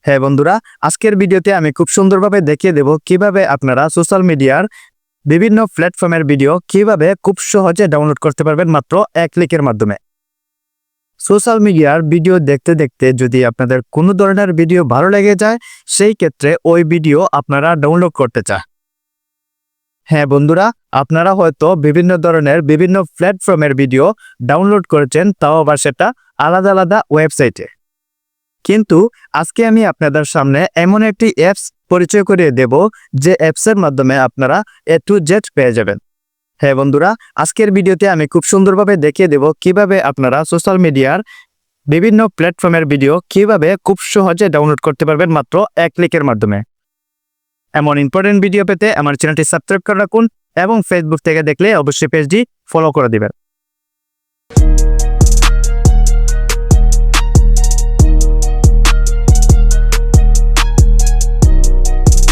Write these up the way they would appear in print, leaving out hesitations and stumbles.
হ্যাঁ বন্ধুরা, আজকের ভিডিওতে আমি খুব সুন্দরভাবে দেখিয়ে দেব কিভাবে আপনারা সোশ্যাল মিডিয়ার বিভিন্ন প্ল্যাটফর্মের ভিডিও কিভাবে খুব সহজে ডাউনলোড করতে পারবেন মাত্র এক ক্লিকের মাধ্যমে। সোশ্যাল মিডিয়ার ভিডিও দেখতে দেখতে যদি আপনাদের কোনো ধরনের ভিডিও ভালো লেগে যায়, সেই ক্ষেত্রে ওই ভিডিও আপনারা ডাউনলোড করতে চান। হ্যাঁ বন্ধুরা, আপনারা হয়তো বিভিন্ন ধরনের বিভিন্ন প্ল্যাটফর্মের ভিডিও ডাউনলোড করেছেন, তাও আবার সেটা আলাদা আলাদা ওয়েবসাইটে। কিন্তু আজকে আমি আপনাদের সামনে এমন একটি অ্যাপস পরিচয় করিয়ে দেব যে অ্যাপসের মাধ্যমে আপনারা A to Z পেয়ে যাবেন। হ্যাঁ বন্ধুরা, আজকের ভিডিওতে আমি খুব সুন্দরভাবে দেখিয়ে দেব কিভাবে আপনারা সোশ্যাল মিডিয়ার বিভিন্ন প্ল্যাটফর্মের ভিডিও কিভাবে খুব সহজে ডাউনলোড করতে পারবেন মাত্র এক ক্লিকের মাধ্যমে। এমন ইম্পর্টেন্ট ভিডিও পেতে আমার চ্যানেলটি সাবস্ক্রাইব করে রাখুন এবং ফেসবুক থেকে দেখলে অবশ্যই পেজটি ফলো করে দিবেন।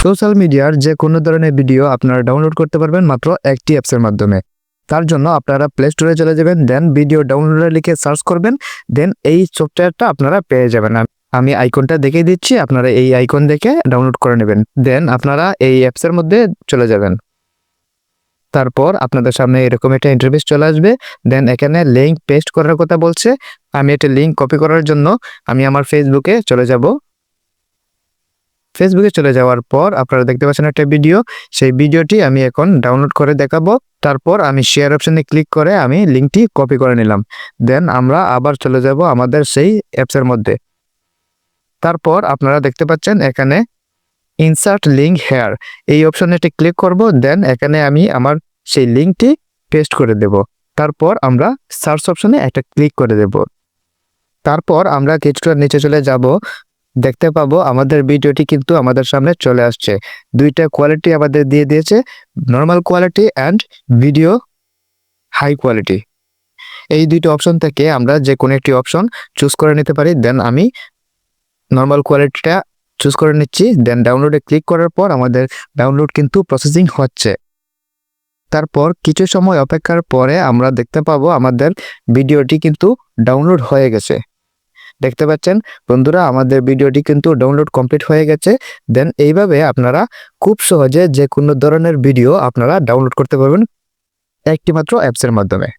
সোশ্যাল মিডিয়ার যে কোনো ধরনের ভিডিও আপনারা ডাউনলোড করতে পারবেন মাত্র একটি অ্যাপসের মাধ্যমে। তার জন্য আপনারা প্লে স্টোরে চলে যাবেন, দেন ভিডিও ডাউনলোডে লিখে সার্চ করবেন, দেন এই সফটওয়্যারটা আপনারা পেয়ে যাবেন। আমি আইকনটা দেখিয়ে দিচ্ছি, আপনারা এই আইকন দেখে ডাউনলোড করে নেবেন। দেন আপনারা এই অ্যাপসের মধ্যে চলে যাবেন। তারপর আপনাদের সামনে এরকম একটা ইন্টারফেস চলে আসবে। দেন এখানে লিঙ্ক পেস্ট করার কথা বলছে। আমি একটা লিঙ্ক কপি করার জন্য আমি আমার ফেসবুকে চলে যাব। ফেসবুকে চলে যাওয়ার পর আপনারা দেখতে পাচ্ছেন একটা ভিডিও, সেই ভিডিওটি আমি এখন ডাউনলোড করে দেখাবো। তারপর আমি শেয়ার অপশনে ক্লিক করে আমি লিঙ্কটি কপি করে নিলাম। দেন আমরা আবার চলে যাব আমাদের সেই অ্যাপসের মধ্যে। তারপর আপনারা দেখতে পাচ্ছেন এখানে ইনসার্ট লিঙ্ক হেয়ার, এই অপশনে একটি ক্লিক করব। দেন এখানে আমি আমার সেই লিঙ্কটি পেস্ট করে দেব। তারপর আমরা সার্চ অপশনে একটা ক্লিক করে দেব। তারপর আমরা কিছুটা নিচে চলে যাব, দেখতে পাবো আমাদের ভিডিওটি কিন্তু আমাদের সামনে চলে আসছে। দুইটা কোয়ালিটি আমাদের দিয়ে দিয়েছে, normal quality and video high quality. এই দুইটা অপশন থেকে আমরা যে কোনো একটি অপশন চুজ করে নিতে পারি। দেন আমি নর্মাল কোয়ালিটিটা চুজ করে নিচ্ছি। দেন ডাউনলোডে ক্লিক করার পর আমাদের ডাউনলোড কিন্তু প্রসেসিং হচ্ছে। তারপর কিছু সময় অপেক্ষার পরে আমরা দেখতে পাবো আমাদের ভিডিওটি কিন্তু ডাউনলোড হয়ে গেছে। দেখতে পাচ্ছেন বন্ধুরা, আমাদের ভিডিওটি কিন্তু ডাউনলোড কমপ্লিট হয়ে গেছে। দেন এইভাবে আপনারা খুব সহজে যে কোনো ধরনের ভিডিও আপনারা ডাউনলোড করতে পারবেন একটি মাত্র অ্যাপসের মাধ্যমে।